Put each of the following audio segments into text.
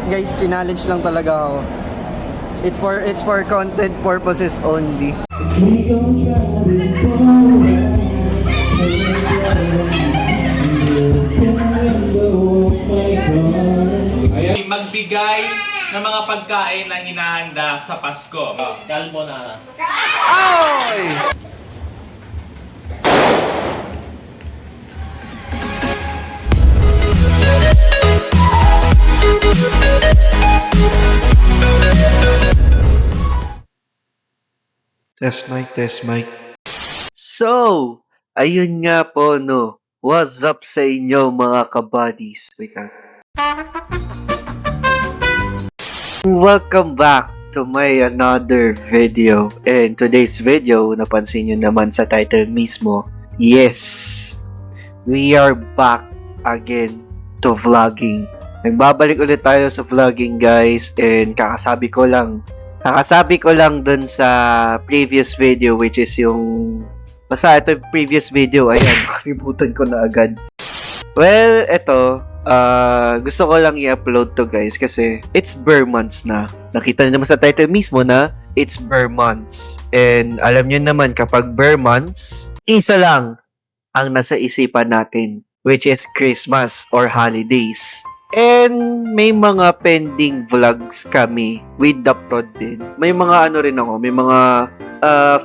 Guys, challenge lang talaga ako. It's for content purposes only. Magbigay ng mga pagkain na hinahanda sa Pasko. Kalmo na. Oy! Test mic. So, ayun nga po no. What's up sa inyo mga kabuddies? Wait lang. Welcome back to my another video. And today's video, napansin nyo naman sa title mismo, yes, we are back again to vlogging. Nagbabalik ulit tayo sa vlogging guys, and kakasabi ko lang dun sa previous video, which is yung basta ito yung previous video, ayan, nakalimutan ko na agad. Well, ito, gusto ko lang i-upload to guys kasi it's bare months na. Nakita niyo naman sa title mismo na it's bare months. And alam niyo naman kapag bare months, isa lang ang nasa isipan natin, which is Christmas or holidays. And may mga pending vlogs kami with the prod din. May mga ano rin ako, may mga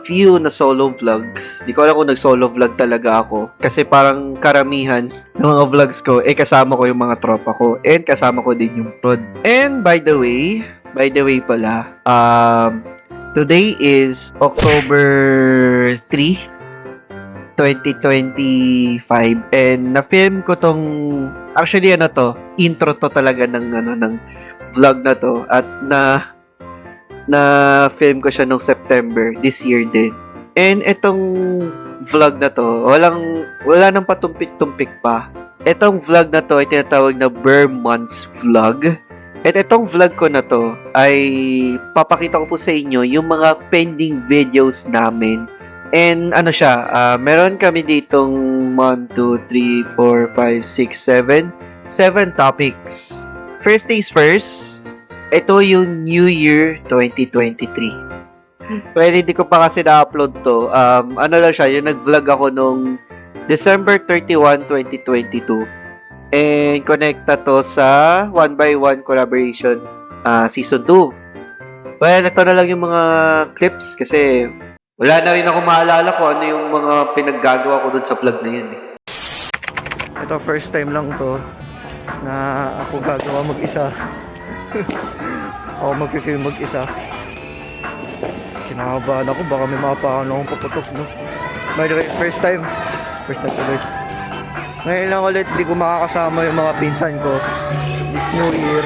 few na solo vlogs. Di ko alam kung nag-solo vlog talaga ako. Kasi parang karamihan ng mga vlogs ko, kasama ko yung mga tropa ko. And kasama ko din yung prod. And by the way pala, today is October 3, 2025. And na-film ko tong, actually ano to, intro to talaga ng vlog na to. At na film ko siya noong September this year din. And itong vlog na to, wala nang patumpik-tumpik pa. Itong vlog na to ay tinatawag na Bare Months Vlog. At itong vlog ko na to ay papakita ko po sa inyo yung mga pending videos namin. And ano siya, meron kami ditong 1, 2, 3, 4, 5, 6, 7 topics. First things first, ito yung New Year 2023. Well, hindi ko pa kasi na-upload to. Ano lang siya, yung nag-vlog ako nung December 31, 2022. And connecta to sa 1x1 collaboration season 2. Well, ito na lang yung mga clips kasi wala na rin ako maalala kung ano yung mga pinaggagawa ko dun sa vlog na yun. Ito, first time lang to na ako gagawa mag-isa. Ako mag-film mag-isa. Kinakabahan ako, baka may mapakan akong paputok, no? By the way, first time ulit. Ngayon lang ulit, di ko makakasama yung mga pinsan ko this New Year.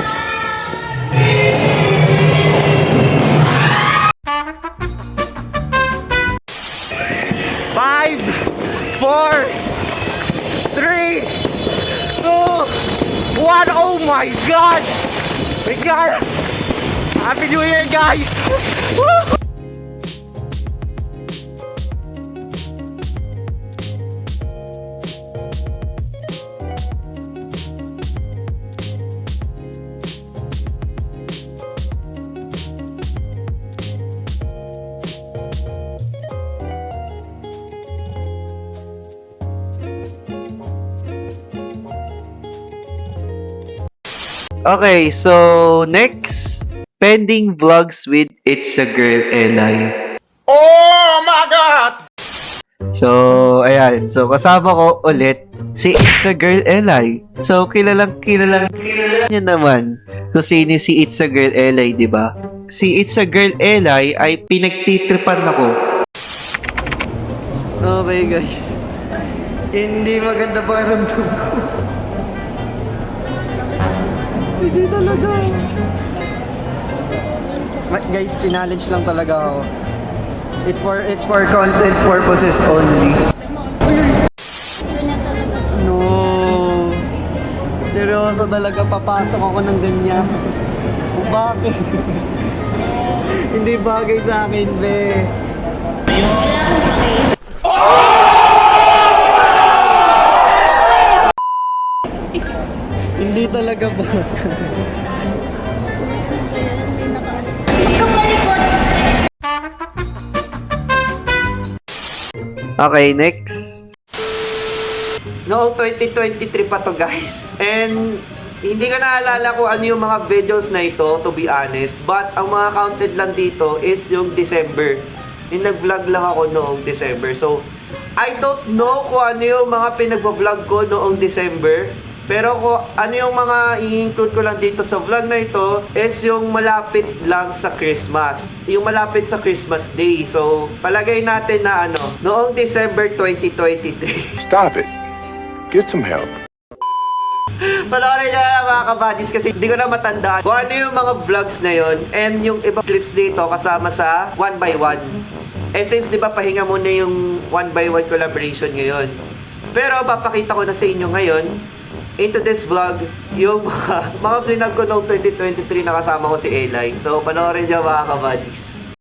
Five, 4, 3, 2, 1. Oh my God! My God! Happy New Year, guys! Woo! Okay, so next, pending vlogs with It's a Girl Eli. Oh my God! So, ayan. So, kasama ko ulit si It's a Girl Eli. So, kilalang niyo naman kung sino si It's a Girl Eli, di ba? Si It's a Girl Eli ay pinagtitripan ako. Okay, guys. Hindi maganda pakiramdam ko. Hindi talaga. Guys, challenge lang talaga ako. It's for content purposes only. Gusto niya talaga. No. Seryoso talaga, papasok ako ng ganyan. Bakit? Hindi bagay sa akin, be. Wala akong pake. Hindi talaga ba? Ayan, may nakaano. Ikaw malikot! Okay, next. Noong 2023 pa to guys. And hindi ko naalala kung ano yung mga videos na ito, to be honest. But ang mga counted lang dito is yung December. Yung nag-vlog lang ako noong December. So, I don't know kung ano yung mga pinag-vlog ko noong December. Pero kung ano yung mga i-include ko lang dito sa vlog na ito is yung malapit lang sa Christmas. Yung malapit sa Christmas Day. So, palagay natin na ano, noong December 2023. Stop it. Get some help. Panoorin nyo na mga kabadis kasi hindi ko na matandaan kung ano yung mga vlogs na yon and yung ibang clips dito kasama sa 1x1. Eh since di ba pahinga muna yung 1x1 collaboration ngayon. Pero papakita ko na sa inyo ngayon into this vlog yung mga vlog ko noong 2023 na kasama ko si Eli. So panoorin nyo mga kabadis.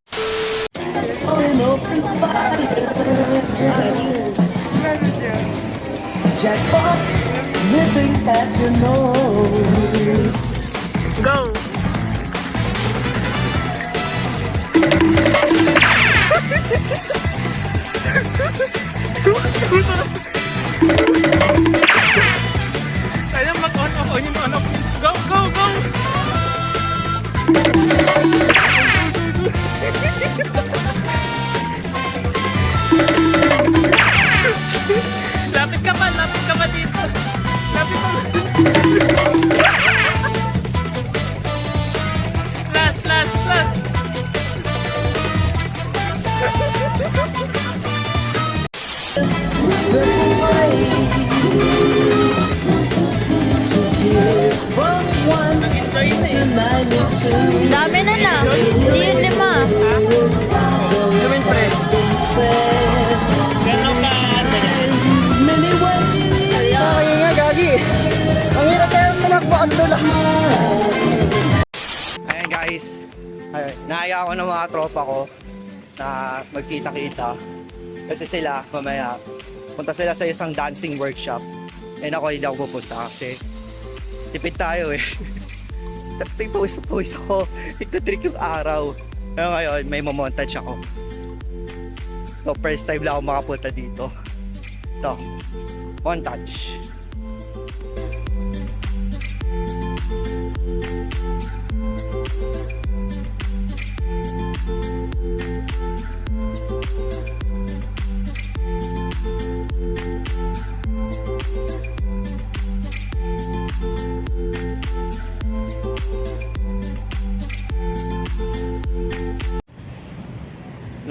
Jackpot, living at your nose. Go! Kaya mag-on off yung on off. Go, go, go! Lapit ka pa dito. Lapit pa. Last. Slip away to hear from 1 to 92. Dami na na. Hindi yun 5. Though it has been said Ganun ka. many ways. Ay nga gagi. Ang hirap kaya manakbaan doon. Ayan guys. Ayun, naaya ako ng mga tropa ko na magkita-kita. Kasi sila, mamaya, punta sila sa isang dancing workshop. And ako hindi ako pupunta kasi tipid tayo eh. Pawis ako. Ito-trick yung araw. Pero ngayon, may mamontage ako. So, first time lang ako makapunta dito. Ito, montage.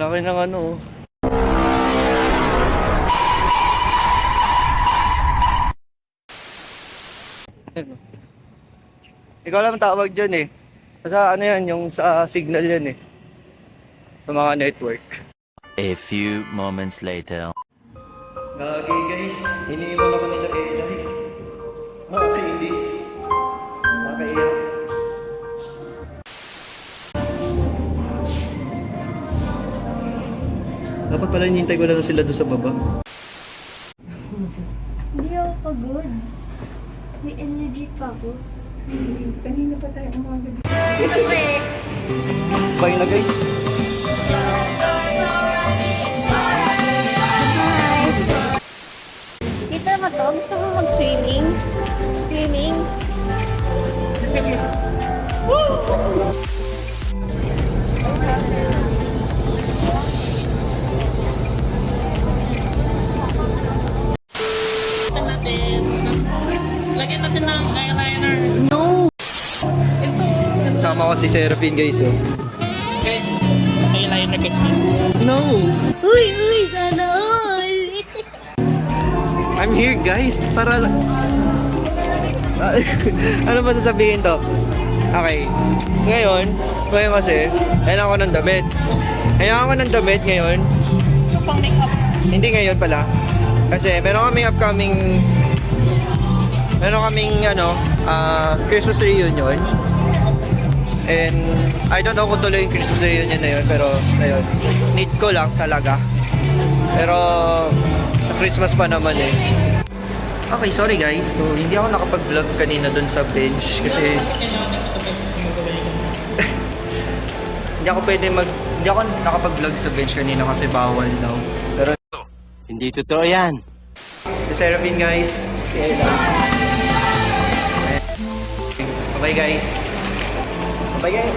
Laki ng ano. Ikaw lang tawag dyan eh. Sa ano yan, yung sa signal yan eh. Sa mga network. A few moments later. Gagi guys, iniiwan ako nila Eli. Mga kainis. Nakaiyak. Dapat pala hinihintay ko lang sila doon sa baba. Hindi ako pagod. May energy pa ako. Kanina pa tayo umaga. Bye na guys. Dito mo to? Gusto mo mag-swimming? Swimming? Lagyan natin ng eyeliner. Sama ko si Seraphine guys oh. Guys, eyeliner kasi. No! Uy! Sana all! I'm here guys para ano ba sasabihin to? Okay. Ngayon kasi kailangan ko ng damit. Kailangan ko ng damit ngayon. Yung pang makeup. Hindi ngayon pala. Kasi meron kaming Christmas reunion. And I don't know kung tuloy yung Christmas reunion na yun, pero ayun, need ko lang talaga. Pero sa Christmas pa naman eh. Okay, sorry guys. So, hindi ako nakapag-vlog kanina dun sa bench kasi hindi ako nakapag-vlog sa bench kanina kasi bawal daw. Pero Hindi totoo yan. si Seraphine guys, si Ella. Bye guys. Bye guys.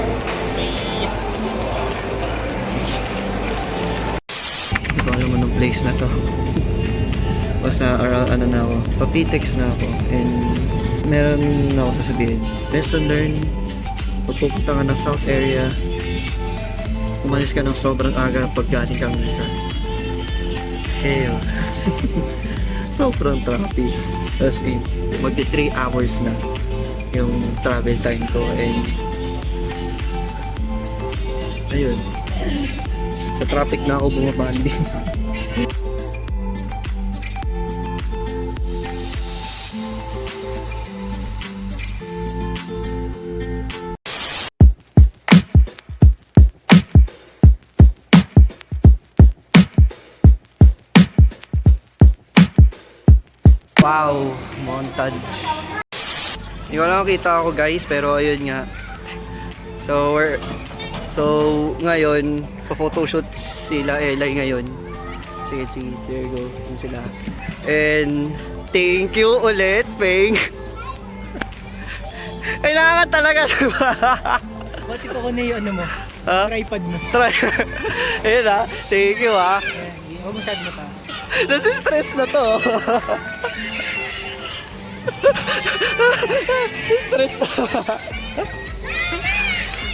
Hindi ko alam anong place na to. Basta ano na ako, papitex na ako, and meron na ako sasabihin. Lesson learned, pupunta ka ng south area, umalis ka ng sobrang aga pag galing kang Rizal. Hell. Sobrang traffic. As in, magti 3 hours na yung travel time ko, and ayun, sa traffic na ako bumabanding. Wow, montage. Hindi ko lang nakita ako guys, pero ayun nga. So ngayon, pa-photoshoot sila Eli ngayon. Sige, there you go. Yun sila. And thank you ulit, Peng. Kailangan talaga. Ba't ito ko na yung ano mo? Ha? Tripod mo. Ayun ha. Thank you ha. Huwag masyado mataas. Nasi-stress na to. Stress na.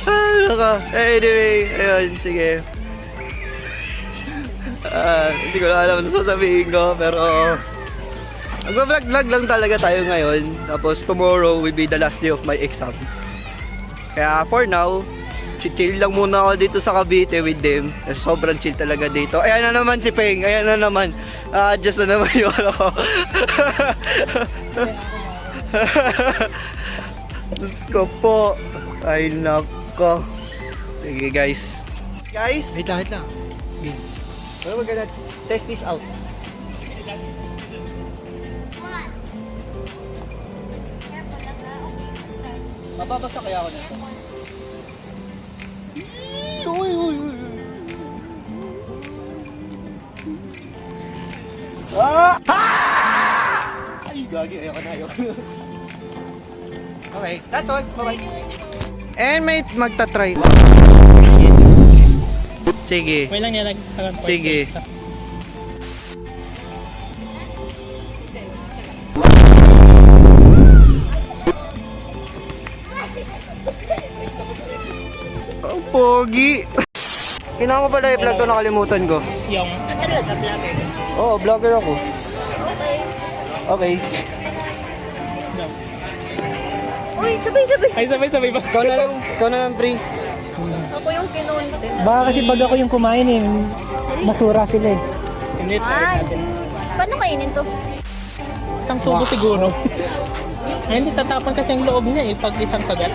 Ano ka? Anyway, ayun, sige. Hindi ko na alam ano sasabihin ko, pero mag-vlog lang talaga tayo ngayon. Tapos tomorrow will be the last day of my exam. Kaya for now, chill lang muna ako dito sa Cavite with them. Kasi sobrang chill talaga dito. Ayan na naman si Peng, ayan na naman. Adjust na naman yung ano ko. Diyos ko po. Ay nako. Sige guys. Guys, Wait lang. we're gonna test this out. Mababasa kaya ako nito? Uy. Ay, gagi. Ayoko. Okay, that's all. Bye-bye. And may magta-try. Sige. May lang niya Sige. Ang pogi. Kailangan ko pala i-vlog to, nakalimutan ko. Yung Talaga, vlogger. Oo, vlogger ako. Okay. Uy, sabay-sabay. ay sabay ba? Ikaw na lang, pre. Ako yung kinontent. Baka kasi pag ako yung kumain eh, masura sila eh. Hindi, Paano kainin to? isang subo siguro. Ay, hindi tatapon kasi ang loob niya eh, pag isang kagat.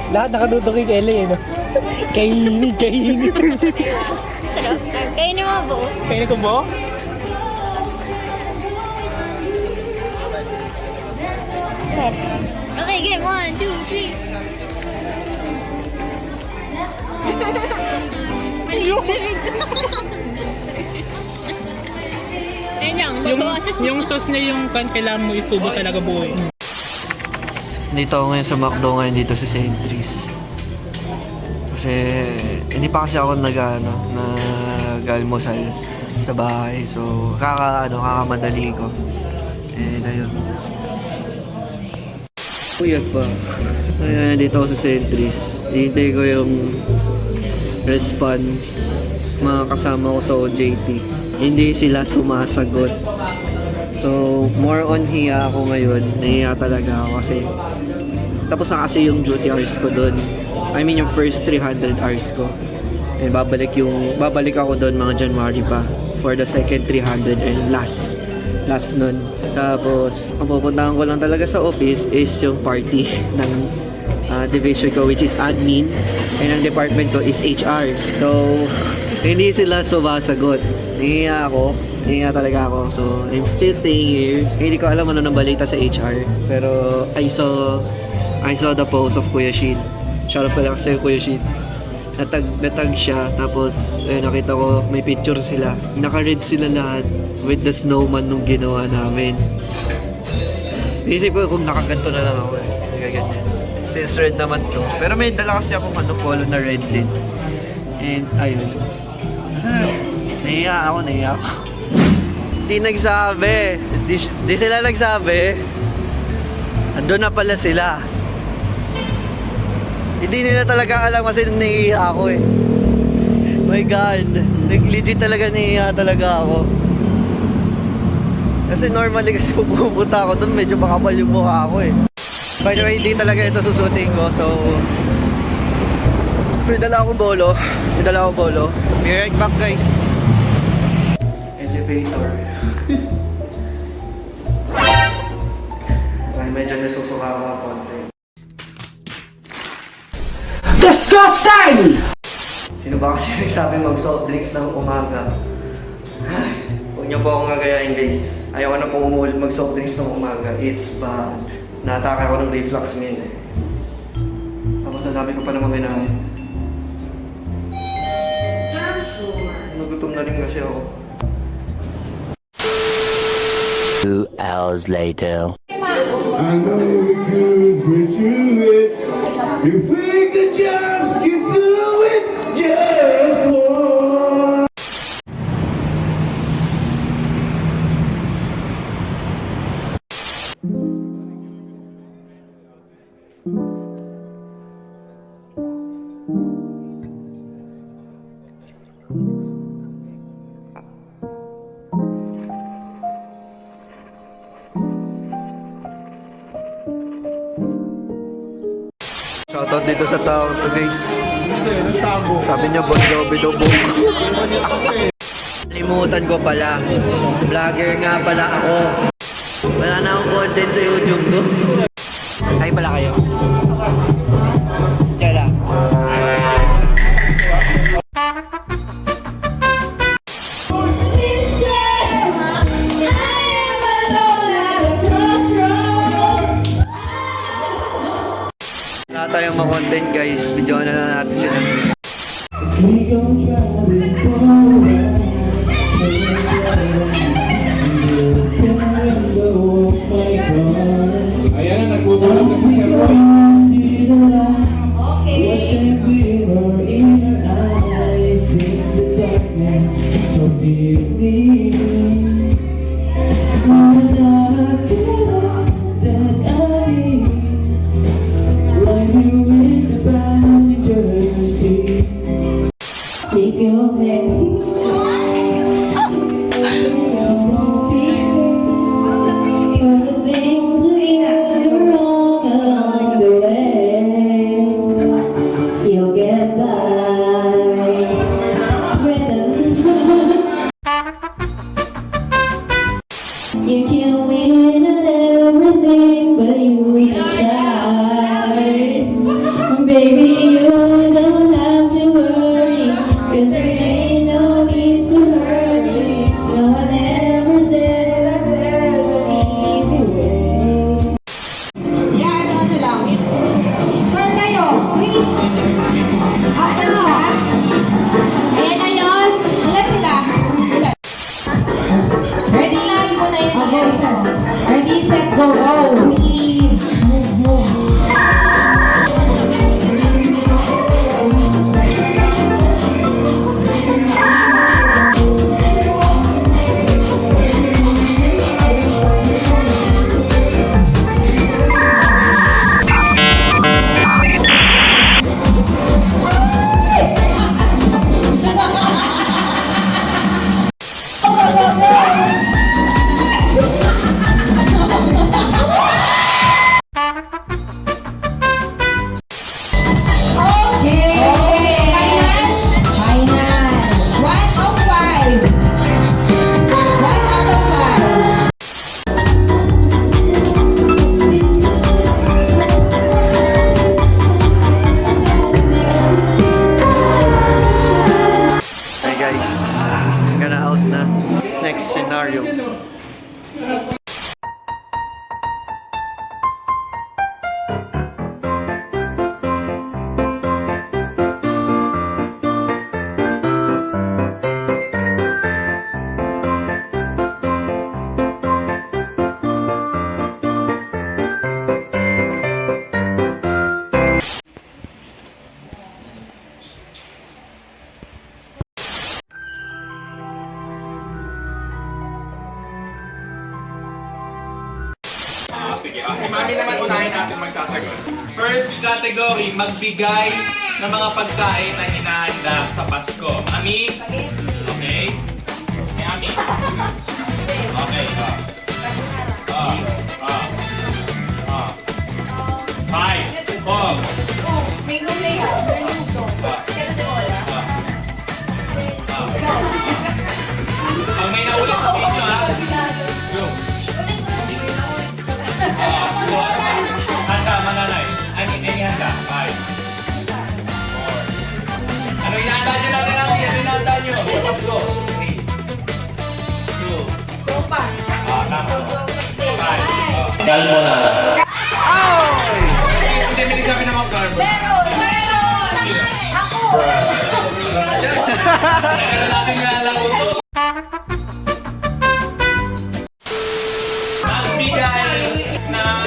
Lahat nakadudok yung Ellie eh, no? Kainin. Kainin mo ba? Kainin ko ba? Okay, game. 1, 2, 3. Maliit-liit. Ayun lang, babawasan. Yung sauce niya yung kailangan mo isubo talaga buo eh. Dito ako ngayon sa McDo ngayon dito sa St. Tris. Kasi hindi pa kasi ako nag-almusal sa bahay. So kakamadali ko. And ayun. Uyag pa. Ayan, dito ako sa St. Tris. Hihintay ko yung respond mga kasama ko sa OJT. Hindi sila sumasagot. So, more on hiya ako ngayon. Nahiya talaga ako kasi tapos na kasi yung duty hours ko doon. I mean yung first 300 hours ko. And babalik ako doon mga January pa for the second 300 and last nun. Tapos, ang pupuntahan ko lang talaga sa office is yung party ng division ko, which is admin, and ang department ko is HR. So, hindi sila sumasagot. Nahiya ako. Nahiya talaga ako. So, I'm still staying here. Hindi ko alam ano nang balita sa HR. Pero, I saw the post of Kuya Shin. Shoutout pala kasi Kuya Shin. Natag siya. Tapos, nakita ko may picture sila. Naka-red sila lahat with the snowman nung ginawa namin. Isip ko kung nakaganto na lang ako eh. Nagaganyan. Since red naman to. Pero may dala kasi akong polo na red din. And, ayun. Nahiya ako. Di nagsabi. Di sila nagsabi. Andun na pala sila. Hindi nila talaga alam kasi nahiya ako eh. My God. Legit talaga nahiya talaga ako. Kasi normally kasi pupunta ako doon, medyo makapal yung mukha ako eh. By the way, hindi talaga ito susutin ko. So, may dala akong bolo. Be right back guys. Elevator. Ay, medyo nasusuka ako ng konti. Disgusting! Sino ba kasi nagsabi mag-soft drinks ng umaga? Ay, huwag niyo po akong gagayain guys. Ayaw na pong umulit mag-soft drinks ng umaga. It's bad. Natake ako ng reflux ngayon eh. Tapos nasabi ko pa naman kinain. Nagutom na rin kasi ako. 2 hours later. I know we could get through it if we could just get through it just once. Shoutout dito sa tao to guys. Sabi niya Bon Jovi daw buko. Limutan ko pala. Vlogger nga pala ako. Wala na akong content sa YouTube ko. Ay pala kayo. Tiyala. Wala tayong ma-content guys. Videoan na lang natin sila. We gon' drive it forward. Ayan na, nagbubulag na sa server. If you're there, for the things that go wrong along the way, you'll get by with us. You can win at everything, but you try. Baby, you don't have to worry, 'cause there ain't no need to hurry. No one ever said that there's an easy way. Yan, ano lang. Sir kayo, please. Ano? Ayan na yun. Ulit sila. Ulit. Ready lang. Imo na yun. Okay, sir. Ready, set, go, go. Please. Move. Hi guys. I'm gonna out na. Next scenario. Sige. Si Mami naman unahin natin magsasagot. First category, magbigay ng mga pagkain na hinahanda sa Pasko. Ami? Okay. May Ami. Okay. Five. Four. Mango say ha. Kaya na wala. Pag may naulit sa video ha. Go. Handa, mananay. Any handa? 5. 4. Ano hinahanda nyo natin natin? Ano hinahanda nyo? Sa Pasko. 3. 2. Sopas. Tama. 5. 5. Kalmo na. Hindi, may nagsabi naman kalmo. Meron! Ako! Kaya natin nga lang ito. Magbigay ng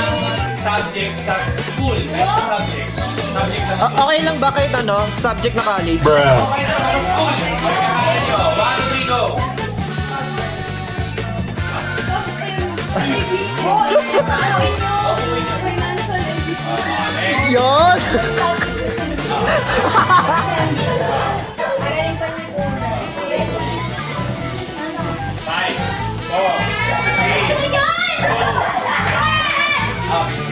subject sa school. Meron subject. Subject sa school. Okay lang ba kahit ano? Subject na college? Okay sa mga school. Kaya nyo. 1, 2, 3, go. Financial and business. Next. Yun! Magaling pa niya una. 5, 4, 3, 2, 5, 4, 3, 2, 1.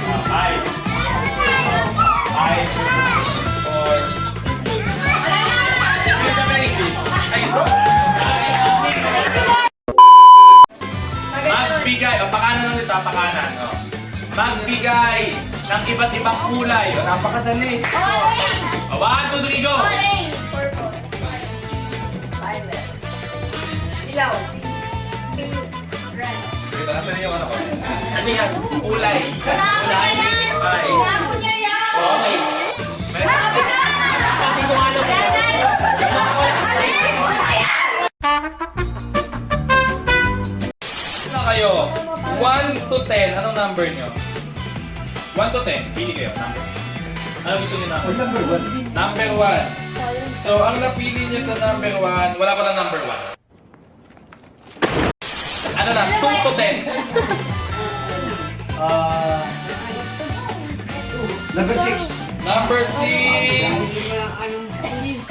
Magbigay, pakanan lang dito, pakanan. Magbigay ng iba't ibang kulay. Napakadali. 1, 2, 3, go! Purple. Violet. Ilaw. Pink. Red. Dito, nasa niyo ano ko? Ano yan? Kulay. Kulay. Ay. Ako niya yan! Okay. Kasi kung ano ko. Na kayo, 1 to 10, anong number nyo? 1 to 10, pili kayo, number. Ano gusto niyo number? Number 1. So, ang napili niyo sa number 1, wala palang number 1. Ano na, 2 to 10. Number 6. Number 6.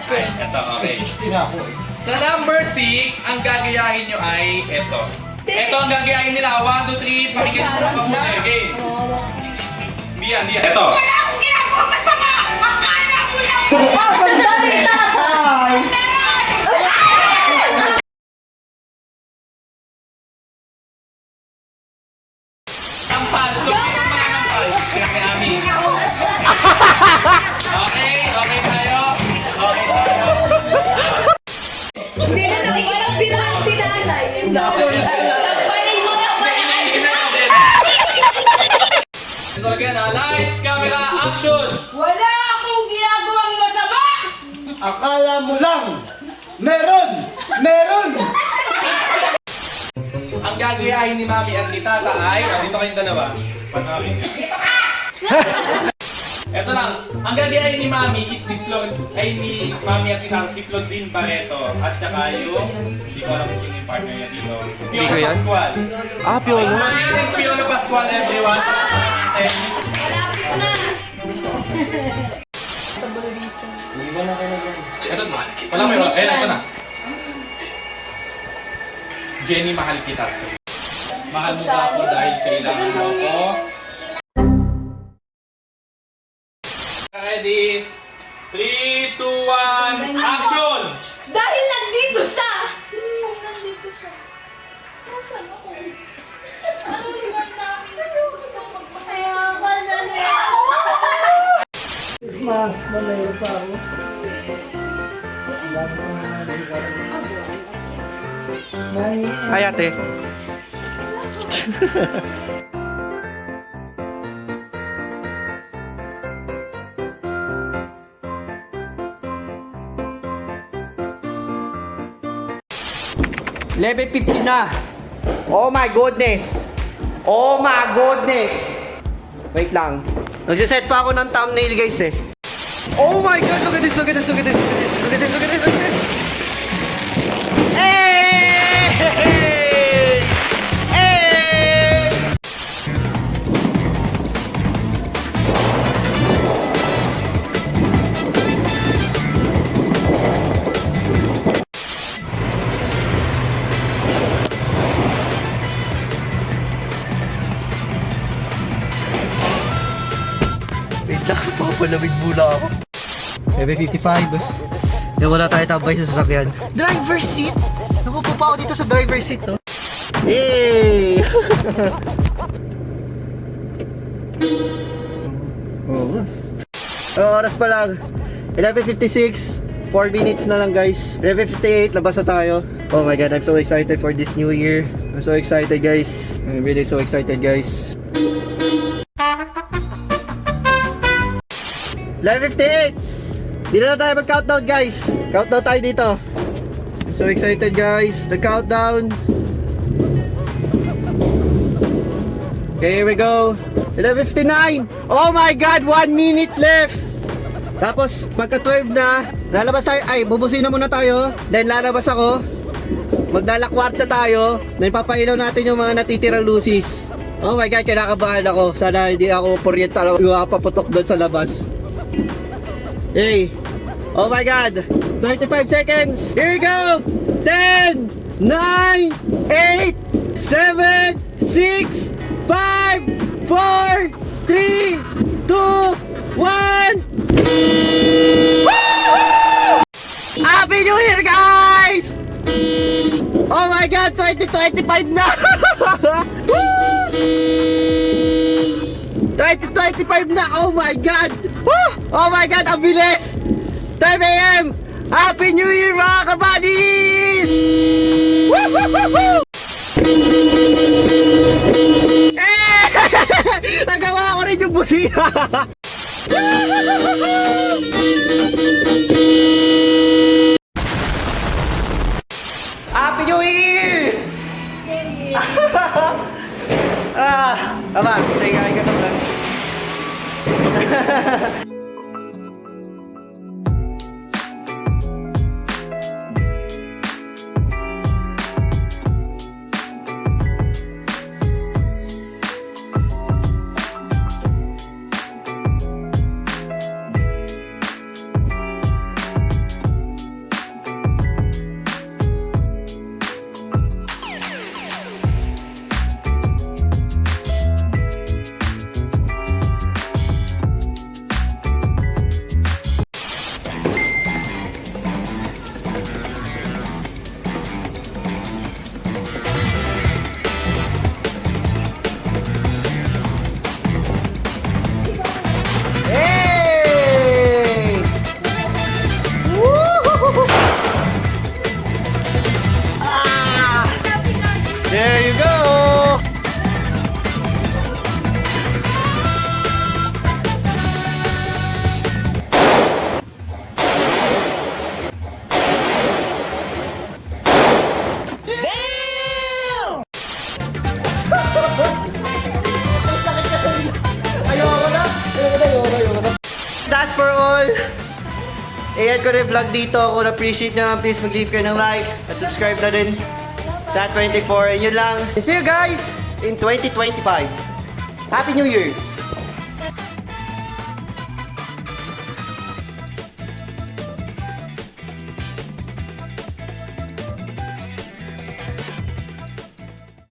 Ay, eto, okay. 16 na ako eh. Sa number 6, ang gagayahin nyo ay eto. Eto ang gagayahin nila. 1, 2, 3, pakikita mo na mabuti. Okay. Hindi yan, hindi yan. Eto. Sampal. So, kung mga nampal, sinabi namin. Okay, okay tayo. Okay tayo. Sino na parang pinang sinalay? Kapanin mo na Ito again, lights, camera, action! Wala akong ginagawang masama! Akala mo lang! Meron! Meron! Ang gagayahin ni Mami at ni Tata ay, dito kayong dalawa. Panawin niyo. Ito lang, ang gagayahin ni Mami is si Claude, ay ni Mami at ni Tata, si Claudine Barreto. At saka yung, hindi ko alam kung sino yung partner niya dito. Piolo yan? Pascual. Ah, Piolo. Claudine and Piolo Pascual, everyone. And, Malapit na! ito, wala mo yun. Ito na. Jenny, mahal kita. Mahal mo ba ako dahil kailangan mo ako? Ready? 3, 2, 1, action! Dahil nandito siya! Nandito siya. Nasaan ako? Ano naman namin gusto magpakayaman na niya? Mas malayo pa ako. Hi, ate. Level 50 na. Oh my goodness. Oh my goodness. Wait lang. Nagsiset pa ako ng thumbnail, guys, eh. Oh my god, look at this, look at this, look at this, look at this, look at this, look at this, look at this. Hey! Hey! Wait lang, papalamig muna ako. MB55. Yung wala tayo tambay sa sasakyan. Driver's seat! Nakupo pa ako dito sa driver's seat, to. Hey! Oh, boss. Oras pa lang. 11:56. 4 minutes na lang, guys. 11:58, labas na tayo. Oh my god, I'm so excited for this new year. I'm so excited, guys. I'm really so excited, guys. 11:58! Dito na tayo mag-countdown, guys. Countdown tayo dito. I'm so excited, guys. The countdown. Okay, here we go. 11:59. Oh my god, 1 minute left. Tapos, pagka 12 na, lalabas tayo. Ay, bubusina muna tayo. Then, lalabas ako. Maglalakwartsa tayo. Then, papailaw natin yung mga natitirang lusis. Oh my god, kinakabahan ako. Sana hindi ako puryenta. Paputok doon sa labas. Hey. Oh my god. 35 seconds. Here we go. 10, 9, 8, 7, 6, 5, 4, 3, 2, 1. Happy New Year, guys! Oh my god, 2025 na! 2025 na! Oh my god! Woo! Oh my god, ang bilis! 10 AM! Happy New Year, mga kabadis! Woo! Woo! Woo! Woo! Eh! Nagawa ko rin yung busina! Happy New Year! Tama, tingnan ka sa vlog. Hey! Woo! Ah! There you go! That's for all. Ayan ko na yung vlog dito. Kung na-appreciate nyo lang, please mag-leave kayo ng like at subscribe na rin sa 24. And yun lang. See you guys in 2025. Happy New Year!